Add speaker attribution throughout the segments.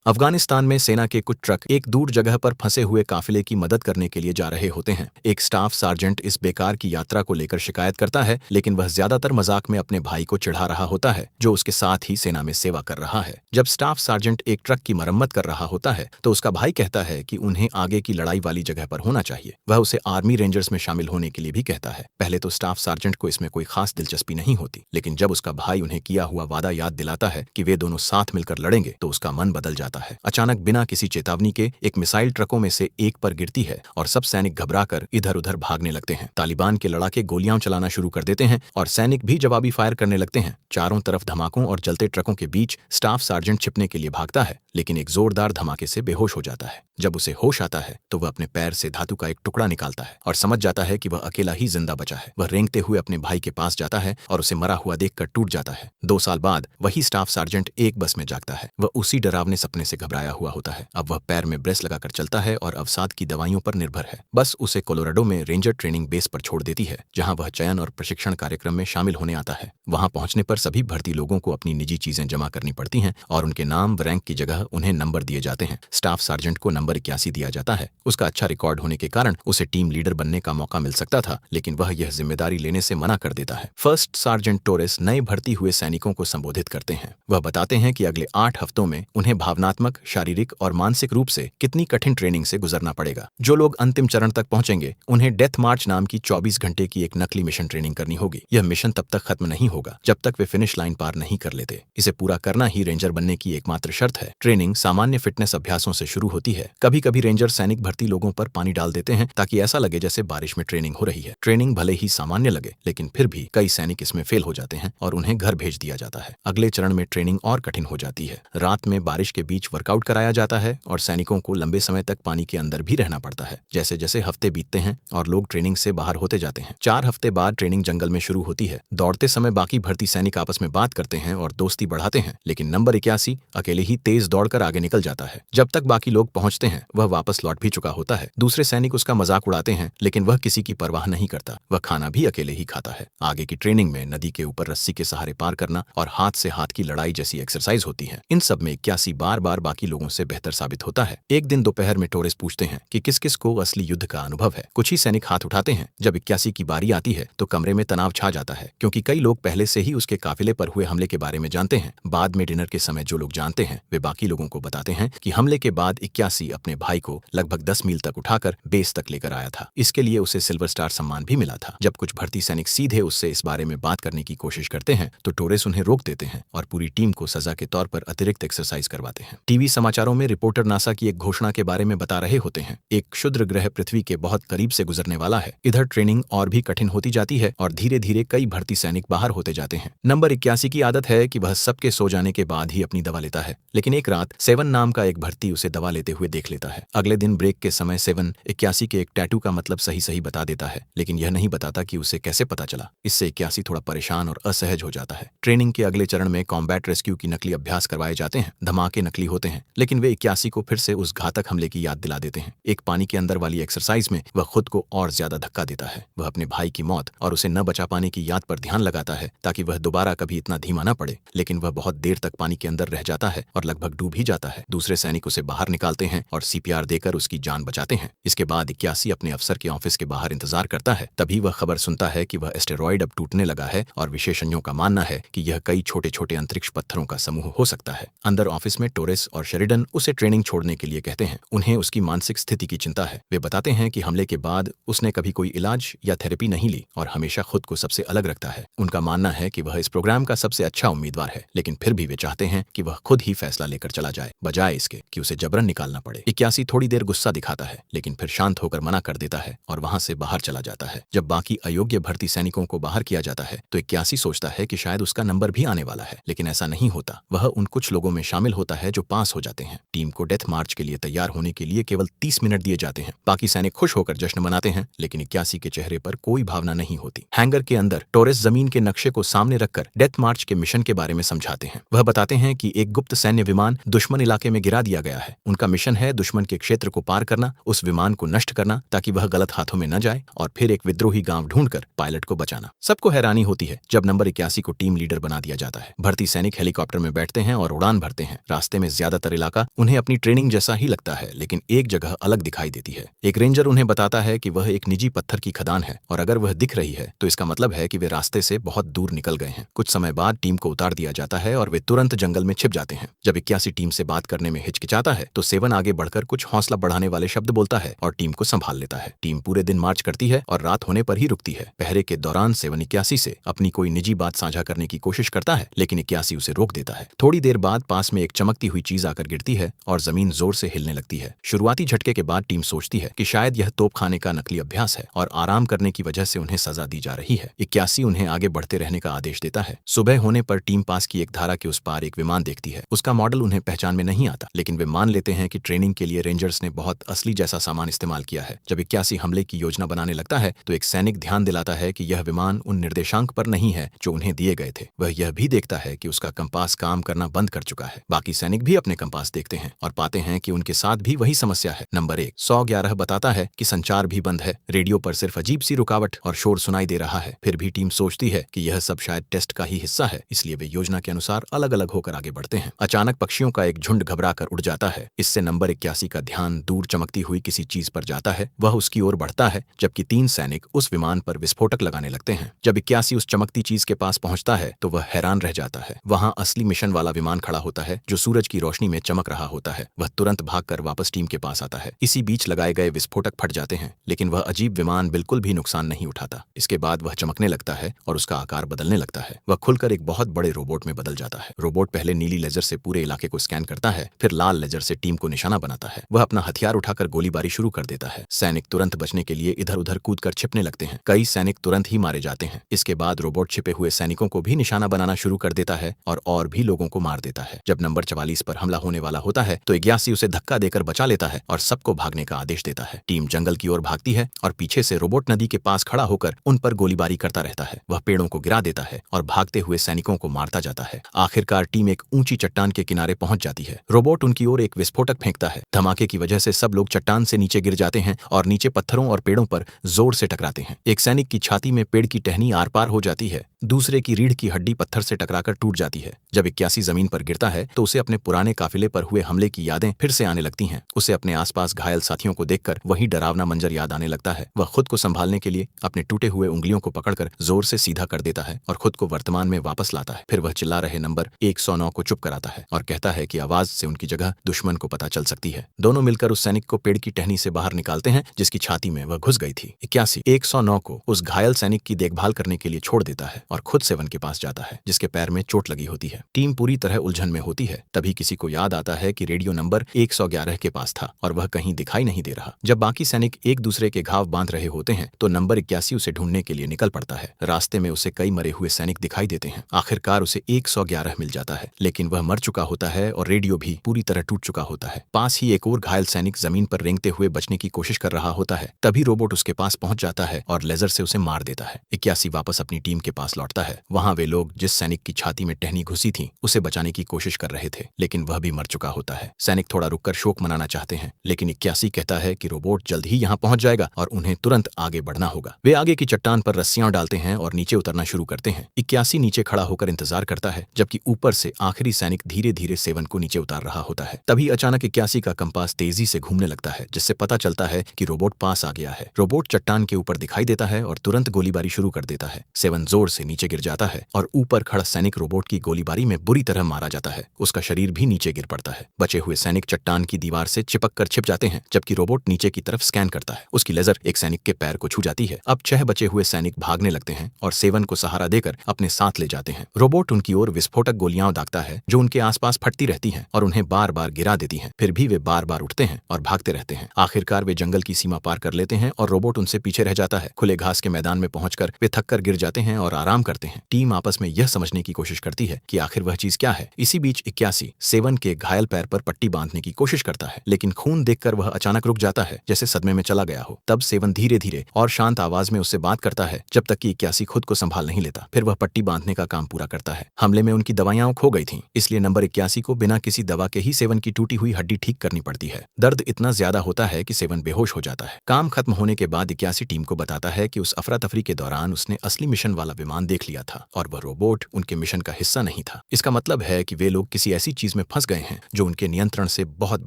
Speaker 1: अफगानिस्तान में सेना के कुछ ट्रक एक दूर जगह पर फंसे हुए काफिले की मदद करने के लिए जा रहे होते हैं। एक स्टाफ सार्जेंट इस बेकार की यात्रा को लेकर शिकायत करता है, लेकिन वह ज्यादातर मजाक में अपने भाई को चिढ़ा रहा होता है जो उसके साथ ही सेना में सेवा कर रहा है। जब स्टाफ सार्जेंट एक ट्रक की मरम्मत कर रहा होता है तो उसका भाई कहता है कि उन्हें आगे की लड़ाई वाली जगह पर होना चाहिए। वह उसे आर्मी रेंजर्स में शामिल होने के लिए भी कहता है। पहले तो स्टाफ सार्जेंट को इसमें कोई खास दिलचस्पी नहीं होती, लेकिन जब उसका भाई उन्हें किया हुआ वादा याद दिलाता है कि वे दोनों साथ मिलकर लड़ेंगे तो उसका मन बदल जाता है। अचानक बिना किसी चेतावनी के एक मिसाइल ट्रकों में से एक पर गिरती है और सब सैनिक घबराकर इधर उधर भागने लगते हैं। तालिबान के लड़ाके गोलियां चलाना शुरू कर देते हैं और सैनिक भी जवाबी फायर करने लगते हैं। चारों तरफ धमाकों और जलते ट्रकों के बीच स्टाफ सार्जेंट छिपने के लिए भागता है, लेकिन एक जोरदार धमाके से बेहोश हो जाता है। जब उसे होश आता है तो वह अपने पैर से धातु का एक टुकड़ा निकालता है और समझ जाता है कि वह अकेला ही जिंदा बचा है। वह रेंगते हुए अपने भाई के पास जाता है और उसे मरा हुआ देखकर टूट जाता है। 2 साल बाद वही स्टाफ सार्जेंट एक बस में जागता है। वह उसी डरावने सपने से घबराया हुआ होता है। अब वह पैर में ब्रेस लगाकर चलता है और अवसाद की दवाइयों पर निर्भर है। बस उसे कोलोराडो में रेंजर ट्रेनिंग बेस पर छोड़ देती है, जहां वह चयन और प्रशिक्षण कार्यक्रम में शामिल होने आता है। वहां पहुंचने पर सभी भर्ती लोगों को अपनी निजी चीजें जमा करनी पड़ती हैं और उनके नाम व रैंक की जगह उन्हें नंबर दिए जाते हैं। स्टाफ सार्जेंट को नंबर 81 दिया जाता है। उसका अच्छा रिकॉर्ड होने के कारण उसे टीम लीडर बनने का मौका मिल सकता था, लेकिन वह यह जिम्मेदारी लेने से मना कर देता है। फर्स्ट सार्जेंट टोरेस नए भर्ती हुए सैनिकों को संबोधित करते हैं। वह बताते हैं कि अगले 8 हफ्तों में उन्हें भावनात्मक, शारीरिक और मानसिक रूप से कितनी कठिन ट्रेनिंग से गुजरना पड़ेगा। जो लोग अंतिम चरण तक पहुंचेंगे उन्हें डेथ मार्च नाम की 24 घंटे की एक नकली मिशन ट्रेनिंग करनी होगी। यह मिशन तब तक खत्म नहीं होगा जब तक वे फिनिश लाइन पार नहीं कर लेते। इसे पूरा करना ही रेंजर बनने की एकमात्र शर्त है। ट्रेनिंग सामान्य फिटनेस अभ्यासों से शुरू होती है। कभी कभी रेंजर सैनिक भर्ती लोगों पर पानी डाल देते हैं ताकि ऐसा लगे जैसे बारिश में ट्रेनिंग हो रही है। ट्रेनिंग भले ही सामान्य लगे, लेकिन फिर भी कई सैनिक इसमें फेल हो जाते हैं और उन्हें घर भेज दिया जाता है। अगले चरण में ट्रेनिंग और कठिन हो जाती है। रात में बारिश के बीच वर्कआउट कराया जाता है और सैनिकों को लंबे समय तक पानी के अंदर भी रहना पड़ता है। जैसे जैसे हफ्ते बीतते हैं और लोग ट्रेनिंग से बाहर होते जाते हैं। 4 हफ्ते बाद ट्रेनिंग जंगल में शुरू होती है। दौड़ते समय बाकी भर्ती सैनिक आपस में बात करते हैं और दोस्ती बढ़ाते हैं, लेकिन नंबर 81 अकेले ही तेज दौड़कर आगे निकल जाता है। जब तक बाकी लोग पहुंचते हैं वह वापस लौट भी चुका होता है। दूसरे सैनिक उसका मजाक उड़ाते हैं, लेकिन वह किसी की परवाह नहीं करता। वह खाना भी अकेले ही खाता है। आगे की ट्रेनिंग में नदी के ऊपर रस्सी के सहारे पार करना और हाथ से हाथ की लड़ाई जैसी एक्सरसाइज होती है। इन सब में 81 बार बार बाकी लोगों से बेहतर साबित होता है। एक दिन दोपहर में टोरेस पूछते हैं कि किस किस को असली युद्ध का अनुभव है। कुछ ही सैनिक हाथ उठाते हैं। जब 81 की बारी आती है तो कमरे में तनाव छा जाता है, क्योंकि कई लोग पहले से ही उसके काफिले पर हुए हमले के बारे में जानते हैं। बाद में डिनर के समय जो लोग जानते हैं वे बाकी लोगों को बताते हैं कि हमले के बाद 81 अपने भाई को लगभग 10 मील तक उठाकर बेस तक लेकर आया था। इसके लिए उसे सिल्वर स्टार सम्मान भी मिला था। जब कुछ भर्ती सैनिक सीधे उससे इस बारे में बात करने की कोशिश करते हैं तो टोरेस उन्हें रोक देते हैं और पूरी टीम को सजा के तौर पर अतिरिक्त एक्सरसाइज करवाते हैं। टीवी समाचारों में रिपोर्टर नासा की एक घोषणा के बारे में बता रहे होते हैं। एक क्षुद्र ग्रह पृथ्वी के बहुत करीब से गुजरने वाला है। इधर ट्रेनिंग और भी कठिन होती जाती है और धीरे धीरे कई भर्ती सैनिक बाहर होते जाते हैं। नंबर 81 की आदत है कि वह सबके सो जाने के बाद ही अपनी दवा लेता है, लेकिन एक रात 7 नाम का एक भर्ती उसे दवा लेते हुए देख लेता है। अगले दिन ब्रेक के समय 7 81 के एक टैटू का मतलब सही सही बता देता है, लेकिन यह नहीं बताता कि उसे कैसे पता चला। इससे 81 थोड़ा परेशान और असहज हो जाता है। ट्रेनिंग के अगले चरण में कॉम्बैट रेस्क्यू की नकली अभ्यास करवाए जाते हैं। धमाके नकली होते हैं, लेकिन वे 81 को फिर से उस घातक हमले की याद दिला देते हैं। एक पानी के अंदर वाली एक्सरसाइज में वह खुद को और ज्यादा धक्का देता है। वह अपने भाई की मौत और उसे न बचा पाने की याद पर ध्यान लगाता है ताकि वह दोबारा कभी इतना धीमा न पड़े, लेकिन वह बहुत देर तक पानी के अंदर रह जाता है और लगभग डूब ही जाता है। दूसरे सैनिक उसे बाहर निकालते हैं और CPR देकर उसकी जान बचाते हैं। इसके बाद 81 अपने अफसर के ऑफिस के बाहर इंतजार करता है। तभी वह खबर सुनता है कि वह एस्टेरॉयड अब टूटने लगा है और विशेषज्ञों का मानना है कि यह कई छोटे छोटे अंतरिक्ष पत्थरों का समूह हो सकता है। अंदर ऑफिस में टोरेस और शेरिडन उसे ट्रेनिंग छोड़ने के लिए कहते हैं। उन्हें उसकी मानसिक स्थिति की चिंता है। वे बताते हैं कि हमले के बाद उसने कभी कोई इलाज या थेरेपी नहीं ली और हमेशा खुद को सबसे अलग रखता है। उनका मानना है कि वह इस प्रोग्राम का सबसे अच्छा उम्मीदवार है, लेकिन फिर भी वे चाहते हैं कि वह खुद ही फैसला लेकर चला जाए, बजाय इसके कि उसे जबरन निकालना पड़े। 81 थोड़ी देर गुस्सा दिखाता है, लेकिन फिर शांत होकर मना कर देता है और वहां से बाहर चला जाता है। जब बाकी अयोग्य भर्ती सैनिकों को बाहर किया जाता है तो 81 सोचता है कि शायद उसका नंबर भी आने वाला है, लेकिन ऐसा नहीं होता। वह उन कुछ लोगों में शामिल होता है जो पास हो जाते हैं। टीम को डेथ मार्च के लिए तैयार होने के लिए केवल 30 मिनट दिए जाते हैं। बाकी सैनिक खुश होकर जश्न मनाते हैं, लेकिन 81 के चेहरे पर कोई भावना नहीं होती। हैंगर के अंदर टोरेस जमीन के नक्शे को सामने रखकर डेथ मार्च के मिशन के बारे में समझाते हैं। वह बताते हैं कि एक गुप्त सैन्य विमान दुश्मन इलाके में गिरा दिया गया है। उनका मिशन है है दुश्मन के क्षेत्र को पार करना, उस विमान को नष्ट करना ताकि वह गलत हाथों में न जाए, और फिर एक विद्रोही गांव ढूंढकर पायलट को बचाना। सबको हैरानी होती है जब नंबर 81 को टीम लीडर बना दिया जाता है। भर्ती सैनिक हेलीकॉप्टर में बैठते हैं और उड़ान भरते हैं। रास्ते में ज्यादातर इलाका उन्हें अपनी ट्रेनिंग जैसा ही लगता है, लेकिन एक जगह अलग दिखाई देती है। एक रेंजर उन्हें बताता है कि वह एक निजी पत्थर की खदान है, और अगर वह दिख रही है तो इसका मतलब है कि वे रास्ते से बहुत दूर निकल गए हैं। कुछ समय बाद टीम को उतार दिया जाता है और वे तुरंत जंगल में छिप जाते हैं। जब 81 टीम से बात करने में हिचकिचाता है तो 7 आगे बढ़कर कुछ हौसला बढ़ाने वाले शब्द बोलता है और टीम को संभाल लेता है। टीम पूरे दिन मार्च करती है और रात होने पर ही रुकती है। पहरे के दौरान 7 81 से अपनी कोई निजी बात साझा करने की कोशिश करता है, लेकिन 81 उसे रोक देता है। थोड़ी देर बाद पास में एक चमकती हुई चीज आकर गिरती है और जमीन जोर से हिलने लगती है। शुरुआती झटके के बाद टीम सोचती है कि शायद यह तोपखाने का नकली अभ्यास है और आराम करने की वजह से उन्हें सजा दी जा रही है। 81 उन्हें आगे बढ़ते रहने का आदेश देता है। सुबह होने पर टीम पास की एक धारा के उस पार एक विमान देखती है। उसका मॉडल उन्हें पहचान में नहीं आता, लेकिन वे मान लेते हैं कि ट्रेनिंग के लिए रेंजर्स ने बहुत असली जैसा सामान इस्तेमाल किया है। जब 81 हमले की योजना बनाने लगता है तो एक सैनिक ध्यान दिलाता है कि यह विमान उन निर्देशांक पर नहीं है जो उन्हें दिए गए थे। वह यह भी देखता है कि उसका कंपास काम करना बंद कर चुका है। बाकी सैनिक भी अपने कंपास देखते हैं और पाते हैं कि उनके साथ भी वही समस्या है। नंबर 111 बताता है कि संचार भी बंद है। रेडियो पर सिर्फ अजीब सी रुकावट और शोर सुनाई दे रहा है। फिर भी टीम सोचती है कि यह सब शायद टेस्ट का ही हिस्सा है, इसलिए वे योजना के अनुसार अलग अलग होकर आगे बढ़ते हैं। अचानक पक्षियों का एक झुंड घबरा कर उड़ जाता है। इससे नंबर 81 का ध्यान दूर चमकती हुई किसी चीज पर जाता है। वह उसकी ओर बढ़ता है, जबकि 3 सैनिक उस विमान पर विस्फोटक लगाने लगते हैं। जब 81 उस चमकती चीज के पास पहुंचता है तो वह हैरान रह जाता है। वहां असली मिशन वाला विमान खड़ा होता है जो सूरज की रोशनी में चमक रहा होता है। वह तुरंत भागकर वापस टीम के पास आता है। इसी बीच लगाए गए विस्फोटक फट जाते हैं, लेकिन वह अजीब विमान बिल्कुल भी नुकसान नहीं उठाता। इसके बाद वह चमकने लगता है और उसका आकार बदलने लगता है। वह खुलकर एक बहुत बड़े रोबोट में बदल जाता है। रोबोट पहले नीली लेजर से पूरे इलाके को स्कैन करता है, फिर लाल लेजर से टीम को निशाना बनाता है। वह अपना हथियार उठाकर गोलीबारी शुरू कर देता है। सैनिक तुरंत बचने के लिए इधर उधर कूदकर छिपने लगते हैं। कई सैनिक तुरंत ही मारे जाते हैं। इसके बाद रोबोट छिपे हुए सैनिकों को भी निशाना बनाना शुरू कर देता है और भी लोगों को मार देता है। जब नंबर 44 पर हमला होने वाला होता है तो 81 उसे धक्का देकर बचा लेता है और सबको भागने का आदेश देता है। टीम जंगल की ओर भागती है और पीछे से रोबोट नदी के पास खड़ा होकर उन पर गोलीबारी करता रहता है। वह पेड़ों को गिरा देता है और भागते हुए सैनिकों को मारता जाता है। आखिरकार टीम एक ऊंची चट्टान के किनारे पहुंच जाती है। रोबोट उनकी ओर एक विस्फोटक फेंकता है। धमाके की वजह से सब लोग चट्टान से नीचे गिर जाते हैं और नीचे पत्थरों और पेड़ों पर जोर से टकराते हैं। एक सैनिक की छाती में पेड़ की टहनी आर पार हो जाती है। दूसरे की रीढ़ की हड्डी पत्थर से टकराकर टूट जाती है। जब 81 जमीन पर गिरता है तो उसे अपने पुराने काफिले पर हुए हमले की यादें फिर से आने लगती हैं। उसे अपने आसपास घायल साथियों को देखकर वही डरावना मंजर याद आने लगता है। वह खुद को संभालने के लिए अपने टूटे हुए उंगलियों को पकड़कर जोर से सीधा कर देता है और खुद को वर्तमान में वापस लाता है। फिर वह चिल्ला रहे नंबर 109 को चुप कराता है और कहता है कि आवाज से उनकी जगह दुश्मन को पता चल सकती है। दोनों मिलकर उस सैनिक को पेड़ की टहनी से बाहर निकालते हैं जिसकी छाती में वह घुस गई थी। 81 109 को उस घायल सैनिक की देखभाल करने के लिए छोड़ देता है और खुद 7 के पास जाता है जिसके पैर में चोट लगी होती है। टीम पूरी तरह उलझन में होती है। तभी किसी को याद आता है कि रेडियो नंबर 111 के पास था और वह कहीं दिखाई नहीं दे रहा। जब बाकी सैनिक एक दूसरे के घाव बांध रहे होते हैं तो नंबर 81 उसे ढूंढने के लिए निकल पड़ता है। रास्ते में उसे कई मरे हुए सैनिक दिखाई देते हैं। आखिरकार उसे 111 मिल जाता है, लेकिन वह मर चुका होता है और रेडियो भी पूरी तरह टूट चुका होता है। पास ही एक और घायल सैनिक जमीन पर रेंगते हुए बचने की कोशिश कर रहा होता है। तभी रोबोट उसके पास पहुंच जाता है और लेजर से उसे मार देता है। 81 वापस अपनी टीम के पास लौटता है। वहां वे लोग जिस सैनिक की छाती में टहनी घुसी थी उसे बचाने की कोशिश कर रहे थे, लेकिन वह भी मर चुका होता है। सैनिक थोड़ा रुककर शोक मनाना चाहते हैं, लेकिन 81 कहता है कि रोबोट जल्द ही यहाँ पहुंच जाएगा और उन्हें तुरंत आगे बढ़ना होगा। वे आगे की चट्टान पर रस्सियां डालते हैं और नीचे उतरना शुरू करते हैं। 81 नीचे खड़ा होकर इंतजार करता है, जबकि ऊपर से आखिरी सैनिक धीरे धीरे 7 को नीचे उतार रहा होता है। तभी अचानक 81 का कंपास तेजी से घूमने लगता है, जिससे पता चलता है कि रोबोट पास आ गया है। रोबोट चट्टान के ऊपर दिखाई देता है और तुरंत गोलीबारी शुरू कर देता है। 7 जोर से नीचे गिर जाता है और ऊपर खड़ा सैनिक रोबोट की गोलीबारी में बुरी तरह मारा जाता है। उसका शरीर भी नीचे गिर पड़ता है। बचे हुए सैनिक चट्टान की दीवार से चिपक कर छिप जाते हैं, जबकि रोबोट नीचे की तरफ स्कैन करता है। उसकी लेजर एक सैनिक के पैर को छू जाती है। अब 6 बचे हुए सैनिक भागने लगते हैं और 7 को सहारा देकर अपने साथ ले जाते हैं। रोबोट उनकी ओर विस्फोटक गोलियां दागता है जो उनके आसपास फटती रहती हैं और उन्हें बार बार गिरा देती हैं। फिर भी वे बार बार उठते हैं और भागते रहते हैं। आखिरकार वे जंगल की सीमा पार कर लेते हैं और रोबोट उनसे पीछे रह जाता है। खुले घास के मैदान में पहुंचकर वे थककर गिर जाते हैं और आराम करते हैं। टीम आपस में यह समझने की कोशिश करती है कि आखिर वह चीज क्या है। इसी बीच 81 7 के घायल पैर पर पट्टी बांधने की कोशिश करता है, लेकिन खून देखकर वह अचानक रुक जाता है, जैसे सदमे में चला गया हो। तब 7 धीरे धीरे और शांत आवाज में उससे बात करता है, जब तक कि 81 खुद को संभाल नहीं लेता। फिर वह पट्टी बांधने का काम पूरा करता है। हमले में उनकी दवाइयां खो गई थीं, इसलिए नंबर 81 को बिना किसी दवा के ही 7 की टूटी हुई हड्डी ठीक ठीक करनी पड़ती है। दर्द इतना ज्यादा होता है कि सेवन बेहोश हो जाता है। काम खत्म होने के बाद 81 टीम को बताता है कि उस अफरा तफरी के दौरान उसने असली मिशन वाला विमान देख लिया था और वह रोबोट उनके मिशन का हिस्सा नहीं था। इसका मतलब है कि वे लोग किसी ऐसी चीज में फंस गए हैं जो उनके नियंत्रण से बहुत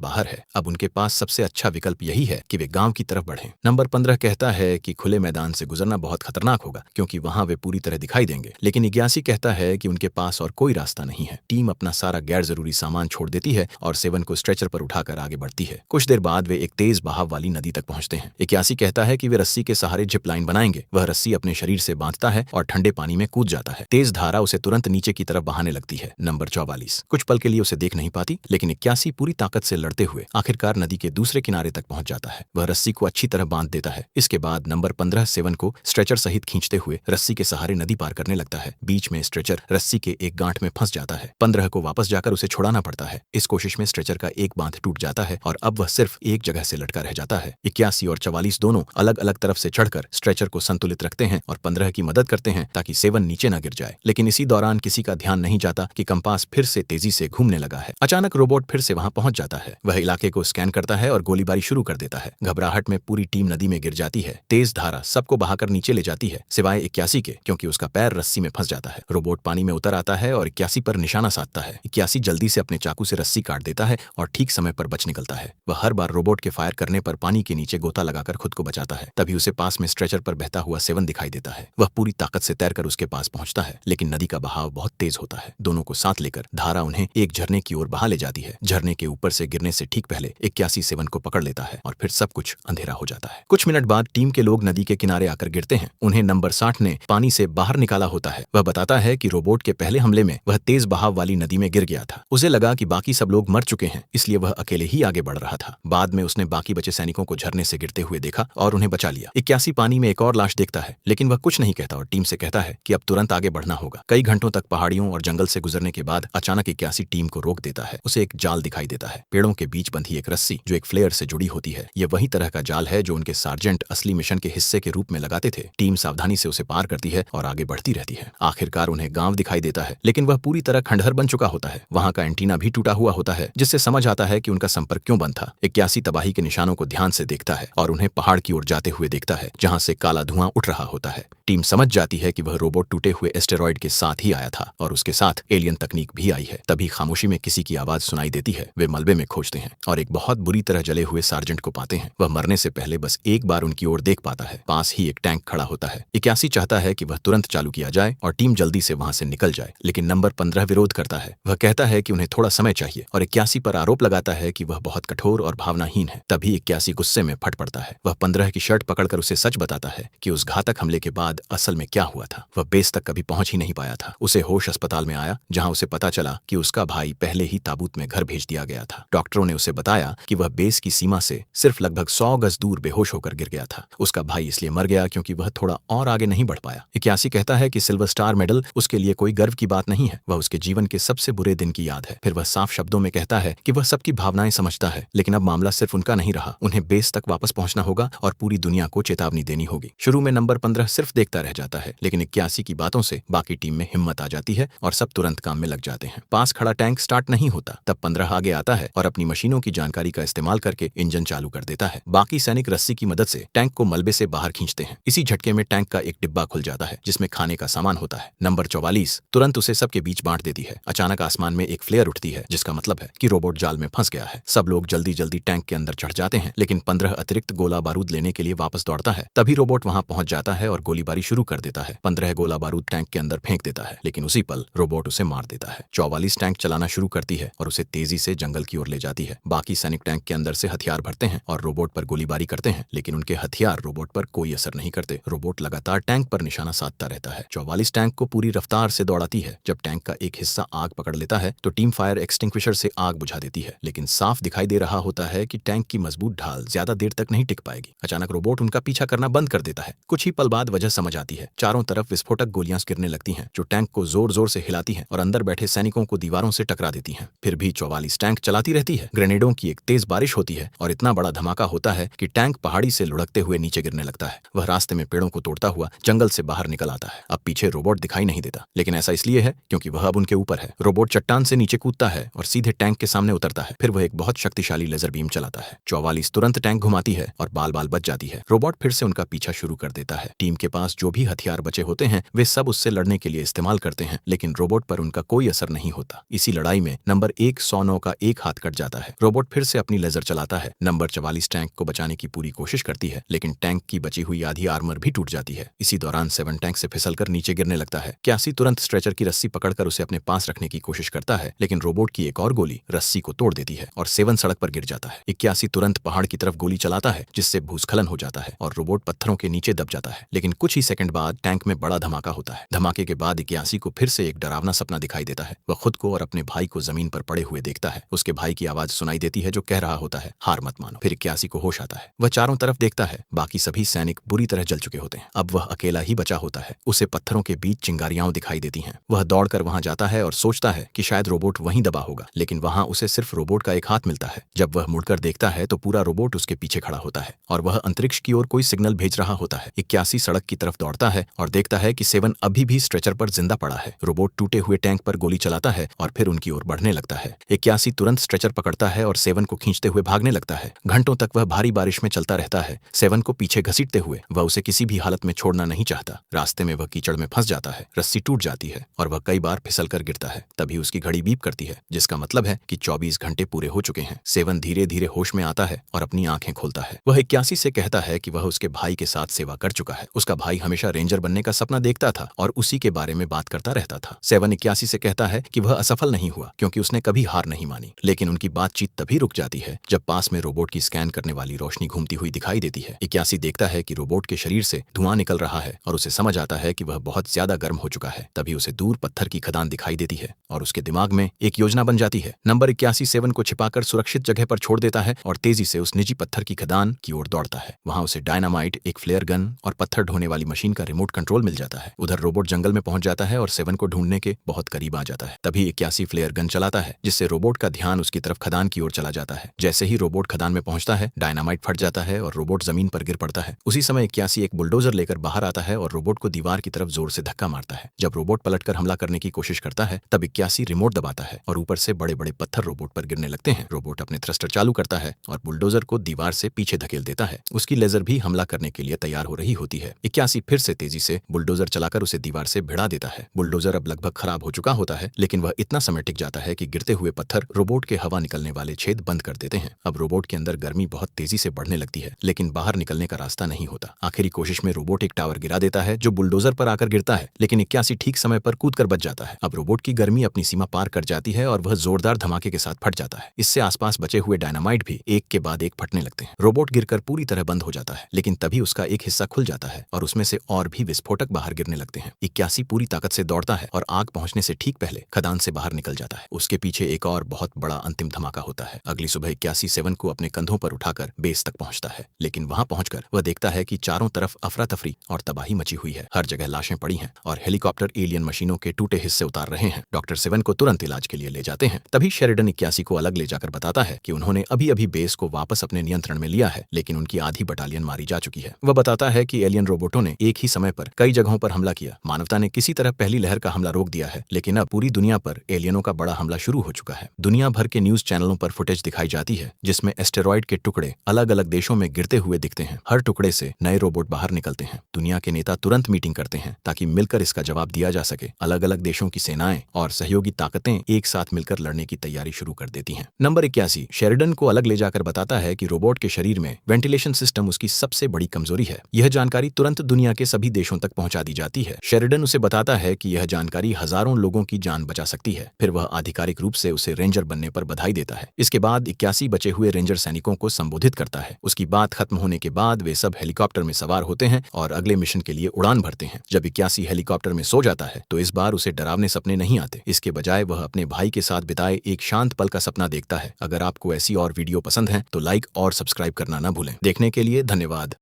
Speaker 1: बाहर है। अब उनके पास सबसे अच्छा विकल्प यही है कि वे गांव की तरफ बढ़ें। नंबर 15 कहता है कि खुले मैदान से गुजरना बहुत खतरनाक होगा क्योंकि वहां वे पूरी तरह दिखाई देंगे, लेकिन 81 कहता है कि उनके पास और कोई रास्ता नहीं है। टीम अपना सारा गैर जरूरी सामान छोड़ देती है और सेवन को स्ट्रेचर पर उठाकर आगे बढ़ती है। कुछ देर बाद वे एक तेज बहाव वाली नदी तक पहुंचते हैं। 81 कहता है कि वे रस्सी के सहारे जिप लाइन बनाएंगे। वह रस्सी अपने शरीर से बांधता है और ठंडे पानी में कूद जाता है। तेज धारा उसे तुरंत नीचे की तरफ बहाने लगती है। नंबर 44 कुछ पल के लिए उसे देख नहीं पाती, लेकिन 81 पूरी ताकत से लड़ते हुए आखिरकार नदी के दूसरे किनारे तक पहुंच जाता है। वह रस्सी को अच्छी तरह बांध देता है। इसके बाद नंबर 15 सेवन को स्ट्रेचर सहित खींचते हुए रस्सी के सहारे नदी पार करने लगता है। बीच में स्ट्रेचर रस्सी के एक गांठ में फंस जाता है। 15 को वापस जाकर उसे छुड़ाना पड़ता है। इस कोशिश में स्ट्रेचर का एक बांध टूट जाता है और अब वह सिर्फ एक जगह से लटका रह जाता है। 81 और 44 दोनों अलग अलग तरफ से चढ़कर स्ट्रेचर को संतुलित रखते हैं और 15 की मदद करते हैं ताकि सेवन नीचे न गिर जाए। लेकिन इसी दौरान किसी का ध्यान नहीं जाता कि कंपास फिर से तेजी से घूमने लगा है। अचानक रोबोट फिर से वहां पहुंच जाता है। वह इलाके को स्कैन करता है और गोलीबारी शुरू कर देता है। घबराहट में पूरी टीम नदी में गिर जाती है। तेज धारा सबको बहाकर नीचे ले जाती है सिवाय 81 के, क्योंकि उसका पैर रस्सी में फंस जाता है। रोबोट पानी में उतर आता है और 81 पर निशाना साधता है। 81 जल्दी से अपने चाकू से रस्सी काट देता है और ठीक समय पर बच निकलता है। वह हर बार रोबोट के फायर करने पर पानी के नीचे गोता लगाकर खुद को बचाता है। तभी उसे पास में स्ट्रेचर पर बहता हुआ सेवन दिखाई देता है। वह पूरी ताकत से तैरकर उसके पास पहुंचता है, लेकिन नदी का बहाव बहुत तेज होता है। दोनों को साथ लेकर धारा उन्हें एक झरने की ओर बहा ले जाती है। झरने के ऊपर से गिरने से ठीक पहले 81 सेवन को पकड़ लेता है और फिर सब कुछ अंधेरा हो जाता है। कुछ मिनट बाद टीम के लोग नदी के किनारे आकर गिरते हैं। उन्हें नंबर 60 ने पानी से बाहर निकाला होता है। वह बताता है कि रोबोट के पहले हमले में वह तेज बहाव वाली नदी में गिर गया था। उसे लगा कि बाकी सब लोग मर चुके हैं, इसलिए वह अकेले ही आगे बढ़ रहा था। बाद में उसने बाकी बचे सैनिकों को झरने से गिरते हुए देखा और उन्हें बचा लिया। 81 पानी में एक और लाश देखता है, लेकिन वह कुछ नहीं कहता और टीम से कहता है कि अब तुरंत आगे बढ़ना होगा। कई घंटों तक पहाड़ियों और जंगल से गुजरने के बाद अचानक 81 टीम को रोक देता है। उसे एक जाल दिखाई देता है, पेड़ों के बीच बंधी एक रस्सी जो एक फ्लेयर से जुड़ी होती है। यह वही तरह का जाल है जो उनके सार्जेंट असली मिशन के हिस्से के रूप में लगाते थे। टीम सावधानी से उसे पार करती है और आगे बढ़ती रहती है। आखिरकार उन्हें गांव दिखाई देता है, लेकिन वह पूरी तरह खंडहर बन चुका होता है। वहां का एंटीना भी टूटा हुआ होता है, जिससे समझ आता है कि उनका संपर्क क्यों बंद था। 81 तबाही के निशानों को ध्यान से देखता है और उन्हें पहाड़ की ओर जाते हुए देखता है, जहां से काला धुआं उठ रहा होता है। टीम समझ जाती है कि वह रोबोट टूटे हुए एस्टेरॉयड के साथ ही आया था और उसके साथ एलियन तकनीक भी आई है। तभी खामोशी में किसी की आवाज सुनाई देती है। वे मलबे में खोजते हैं और एक बहुत बुरी तरह जले हुए सार्जेंट को पाते हैं। वह मरने से पहले बस एक बार उनकी ओर देख पाता है। पास ही एक टैंक खड़ा होता है। 81 चाहता है कि वह तुरंत चालू किया जाए और टीम जल्दी से वहां से निकल जाए, लेकिन नंबर 15 विरोध करता है। वह कहता है कि उन्हें थोड़ा समय चाहिए और 81 पर आरोप लगाता है कि वह बहुत कठोर और भावनाहीन है। तभी 81 गुस्से में फट पड़ता है। वह 15 की शर्ट पकड़कर उसे सच बताता है कि उस घातक हमले के बाद असल में क्या हुआ था। वह बेस तक कभी पहुंच ही नहीं पाया था। उसे होश अस्पताल में आया, जहां उसे पता चला कि उसका भाई पहले ही ताबूत में घर भेज दिया गया था। डॉक्टरों ने उसे बताया कि वह बेस की सीमा से सिर्फ लगभग 100 गज दूर बेहोश होकर गिर गया था। उसका भाई इसलिए मर गया क्योंकि वह थोड़ा और आगे नहीं बढ़ पाया। 81 कहता है कि सिल्वर स्टार मेडल उसके लिए कोई गर्व की बात नहीं है, वह उसके जीवन के सबसे बुरे दिन की याद है। फिर वह साफ शब्दों में कहता है कि वह सबकी भावनाएं समझता है, लेकिन अब मामला सिर्फ उनका नहीं रहा। उन्हें बेस तक वापस पहुंचना होगा और पूरी दुनिया को चेतावनी देनी होगी। शुरू में नंबर 15 सिर्फ देखता रह जाता है, लेकिन 81 की बातों से बाकी टीम में हिम्मत आ जाती है और सब तुरंत काम में लग जाते हैं। पास खड़ा टैंक स्टार्ट नहीं होता, तब 15 आगे आता है और अपनी मशीनों की जानकारी का इस्तेमाल करके इंजन चालू कर देता है। बाकी सैनिक रस्सी की मदद से टैंक को मलबे से बाहर खींचते हैं। इसी झटके में टैंक का एक डिब्बा खुल जाता है, जिसमें खाने का सामान होता है। नंबर 44 तुरंत उसे सबके बीच बांट देती है। अचानक आसमान में एक फ्लेयर उठती है, जिसका मतलब है कि रोबोट जाल में फंस गया है। सब लोग जल्दी जल्दी टैंक के अंदर चढ़ जाते हैं, लेकिन 15 अतिरिक्त गोला बारूद लेने के लिए वापस दौड़ता है। तभी रोबोट वहां पहुंच जाता है और गोलीबारी शुरू कर देता है। 15 गोला बारूद टैंक के अंदर फेंक देता है, लेकिन उसी पल रोबोट उसे मार देता है। 44 टैंक चलाना शुरू करती है और उसे तेजी से जंगल की ओर ले जाती है। बाकी सैनिक टैंक के अंदर से हथियार भरते हैं और रोबोट पर गोलीबारी करते हैं, लेकिन उनके हथियार रोबोट पर कोई असर नहीं करते। रोबोट लगातार टैंक पर निशाना साधता रहता है। 44 टैंक को पूरी रफ्तार से दौड़ाती है। जब टैंक का एक हिस्सा आग पकड़ लेता है तो टीम फायर एक्सटिंग्विशर से आग बुझा देती है, लेकिन साफ दिखाई दे रहा होता है कि टैंक की मजबूत ढाल ज्यादा देर तक नहीं टिक पाएगी। अचानक रोबोट उनका पीछा करना बंद कर देता है। कुछ ही पल बाद वजह समझ आती है। चारों तरफ विस्फोटक गोलियां गिरने लगती हैं जो टैंक को जोर जोर से हिलाती हैं और अंदर बैठे सैनिकों को दीवारों से टकरा देती हैं। फिर भी 44 टैंक चलाती रहती है। ग्रेनेडों की एक तेज बारिश होती है और इतना बड़ा धमाका होता है कि टैंक पहाड़ी से लुढ़कते हुए नीचे गिरने लगता है। वह रास्ते में पेड़ों को तोड़ता हुआ जंगल से बाहर निकल आता है। अब पीछे रोबोट दिखाई नहीं देता, लेकिन ऐसा इसलिए है क्योंकि वह अब उनके ऊपर है। रोबोट चट्टान से नीचे कूदता है और सीधे टैंक के सामने उतरता है। फिर वह एक बहुत शक्तिशाली लेजर बीम चलाता है। 44 तुरंत टैंक घुमाती है और बाल बाल बच जाती है। रोबोट फिर से उनका पीछा शुरू कर देता है। टीम के पास जो भी हथियार बचे होते हैं वे सब उससे लड़ने के लिए इस्तेमाल करते हैं, लेकिन रोबोट पर उनका कोई असर नहीं होता। इसी लड़ाई में नंबर 109 का एक हाथ कट जाता है। रोबोट फिर से अपनी लेजर चलाता है। नंबर 44 टैंक को बचाने की पूरी कोशिश करती है, लेकिन टैंक की बची हुई आधी आर्मर भी टूट जाती है। इसी दौरान 7 टैंक से फिसलकर नीचे गिरने लगता है। 81 तुरंत स्ट्रेचर की रस्सी पकड़कर उसे अपने पास रखने की कोशिश करता है, लेकिन रोबोट की एक और गोली रस्सी को तोड़ देती है और 7 सड़क पर गिर जाता है। 81 तुरंत पहाड़ की तरफ गोली चलाता है, जिससे भूस्खलन हो जाता है और रोबोट पत्थरों के नीचे दब जाता है। लेकिन कुछ ही सेकंड बाद टैंक में बड़ा धमाका होता है। धमाके के बाद 81 को फिर से एक डरावना सपना दिखाई देता है। वह खुद को और अपने भाई को जमीन पर पड़े हुए देखता है। उसके भाई की आवाज सुनाई देती है जो कह रहा होता है, हार मत मानो। फिर 81 को होश आता है। वह चारों तरफ देखता है। बाकी सभी सैनिक बुरी तरह जल चुके होते हैं। अब वह अकेला ही बचा होता है। उसे पत्थरों के बीच चिंगारियां दिखाई देती हैं। वह दौड़कर वहां जाता है और सोचता है कि शायद रोबोट वहीं दबा होगा, लेकिन वहां उसे सिर्फ रोबोट का एक हाथ मिलता है। जब वह मुड़कर देखता है तो पूरा रोबोट उसके पीछे खड़ा होता है और वह अंतरिक्ष की ओर कोई सिग्नल भेज रहा होता है। 81 सड़क की तरफ दौड़ता है और देखता है कि 7 अभी भी स्ट्रेचर पर जिंदा पड़ा है। रोबोट टूटे हुए टैंक पर गोली चलाता है और फिर उनकी ओर बढ़ने लगता है। 81 तुरंत स्ट्रेचर पकड़ता है और 7 को खींचते हुए भागने लगता है। घंटों तक वह भारी बारिश में चलता रहता है। 7 को पीछे घसीटते हुए। वह उसे किसी भी हालत में छोड़ना नहीं चाहता। रास्ते में वह कीचड़ में फंस जाता है। रस्सी टूट जाती है और वह कई बार फिसल कर गिरता है। तभी उसकी घड़ी बीप करती है, जिसका मतलब है कि 24 घंटे पूरे हो चुके हैं। 7 धीरे धीरे होश में आता है और अपनी आंखें खोलता है। वह 81 से कहता है कि वह उसके भाई के साथ सेवा कर चुका है। उसका भाई हमेशा रेंजर बनने का सपना देखता था और उसी के बारे में बात करता रहता था। 7 81 से कहता है कि वह असफल नहीं हुआ क्योंकि उसने कभी हार नहीं मानी। लेकिन उनकी बातचीत तभी रुक जाती है जब पास में रोबोट की स्कैन करने वाली रोशनी घूमती हुई दिखाई देती है। 81 देखता है कि रोबोट के शरीर से धुआं निकल रहा है और उसे समझ आता है कि वह बहुत ज्यादा गर्म हो चुका है। तभी उसे दूर पत्थर की खदान दिखाई देती है और उसके दिमाग में एक योजना बन जाती है। नंबर 81 7 को छिपाकर सुरक्षित जगह पर छोड़ देता है और तेजी से उस निजी पत्थर की खदान की ओर दौड़ता है। वहां उसे डायनामाइट, एक फ्लेयर गन और पत्थर ढोने वाली मशीन का रिमोट कंट्रोल मिल जाता है। उधर रोबोट जंगल में पहुंच जाता है और 7 को ढूंढने के बहुत करीब आ जाता है। तभी 81 फ्लेयर गन चलाता है, जिससे रोबोट का ध्यान उसकी तरफ खदान की ओर चला जाता है। जैसे ही रोबोट खदान में पहुंचता है, डायनामाइट फट जाता है और रोबोट जमीन पर गिर पड़ता है। उसी समय 81 एक बुलडोजर लेकर बाहर आता है और रोबोट को दीवार की तरफ जोर से धक्का मारता है। जब रोबोट पलटकर हमला करने की कोशिश करता है, तब 81 रिमोट दबाता है और ऊपर से बड़े बड़े पत्थर रोबोट पर गिरने लगते हैं। रोबोट अपने थ्रस्टर चालू करता है और बुलडोजर को दीवार से पीछे धकेल देता है। उसकी लेजर भी हमला करने के लिए तैयार हो रही होती है। 81 फिर से तेजी से बुलडोजर चलाकर उसे दीवार से भिड़ा देता है। बुलडोजर अब लगभग खराब हो चुका होता है, लेकिन वह इतना समय टिक जाता है कि गिरते हुए पत्थर रोबोट के हवा निकलने वाले छेद बंद कर देते हैं। अब रोबोट के अंदर गर्मी बहुत तेजी से बढ़ने लगती है, लेकिन बाहर निकलने का रास्ता नहीं होता। आखिरी कोशिश में रोबोट एक टावर गिरा देता है जो बुलडोजर पर आकर गिरता है, लेकिन 81 ठीक समय पर कूदकर बच जाता है। अब रोबोट की गर्मी अपनी सीमा पार कर जाती है और वह जोरदार धमाके के साथ फट जाता है। इससे आसपास बचे हुए डायनामाइट भी एक के बाद एक फटने लगते हैं। रोबोट गिरकर पूरी तरह बंद हो जाता है, लेकिन तभी उसका एक हिस्सा खुल जाता है और उसमें से और भी विस्फोटक बाहर गिरने लगते हैं। 81 पूरी ताकत से दौड़ता है और आग पहुंचने से ठीक पहले खदान से बाहर निकल जाता है। उसके पीछे एक और बहुत बड़ा अंतिम धमाका होता है। अगली सुबह 81 7 को अपने कंधों पर उठाकर बेस तक पहुंचता है, लेकिन वहां पहुंचकर वह देखता है कि चारों तरफ अफरा तफरी और तबाही मची हुई है। हर जगह लाशें पड़ी हैं और हेलीकॉप्टर एलियन मशीनों के टूटे हिस्से उतार रहे हैं। डॉक्टर 7 को तुरंत इलाज के लिए ले जाते हैं। तभी शेरिडन 81 को अलग ले जाकर बताता है कि उन्होंने अभी अभी बेस को वापस अपने नियंत्रण में लिया है, लेकिन उनकी आधी बटालियन मारी जा चुकी है। वह बताता है कि एलियन रोबोटों ने एक ही समय पर कई जगहों पर हमला किया। मानवता ने किसी तरह पहली लहर का हमला रोक दिया है, लेकिन अब पूरी दुनिया पर एलियनों का बड़ा हमला शुरू हो चुका है। दुनिया भर के न्यूज चैनलों पर फुटेज दिखाई जाती है जिसमें एस्टेरॉइड के टुकड़े अलग अलग देशों में गिरते हुए दिखते हैं। हर टुकड़े से नए रोबोट बाहर निकलते हैं। दुनिया के नेता तुरंत मीटिंग करते हैं ताकि मिलकर इसका जवाब दिया जा सके। अलग अलग देशों की सेनाएं और सहयोगी ताकतें एक साथ मिलकर लड़ने की तैयारी शुरू कर देती हैं। नंबर 81 शेरिडन को अलग ले जाकर बताता है कि रोबोट के शरीर में वेंटिलेशन सिस्टम उसकी सबसे बड़ी कमजोरी है। यह जानकारी तुरंत दुनिया के सभी देशों तक पहुंचा दी जाती है। शेरिडन उसे बताता है कि यह जानकारी हजारों लोगों की जान बचा सकती है। फिर वह आधिकारिक रूप से उसे रेंजर बनने पर बधाई देता है। इसके बाद 81 बचे हुए रेंजर सैनिकों को संबोधित करता है। उसकी बात खत्म होने के बाद वे सब हेलीकॉप्टर में सवार होते हैं और अगले मिशन के लिए उड़ान भरते हैं। जब 81 हेलीकॉप्टर में सो जाता है तो इस बार उसे डरावने सपने नहीं आते। इसके बजाय वह अपने भाई के साथ बिताए एक शांत पल का सपना देखता है। अगर आपको ऐसी और वीडियो पसंद है तो लाइक और सब्सक्राइब करना न भूलें। देखने के लिए धन्यवाद।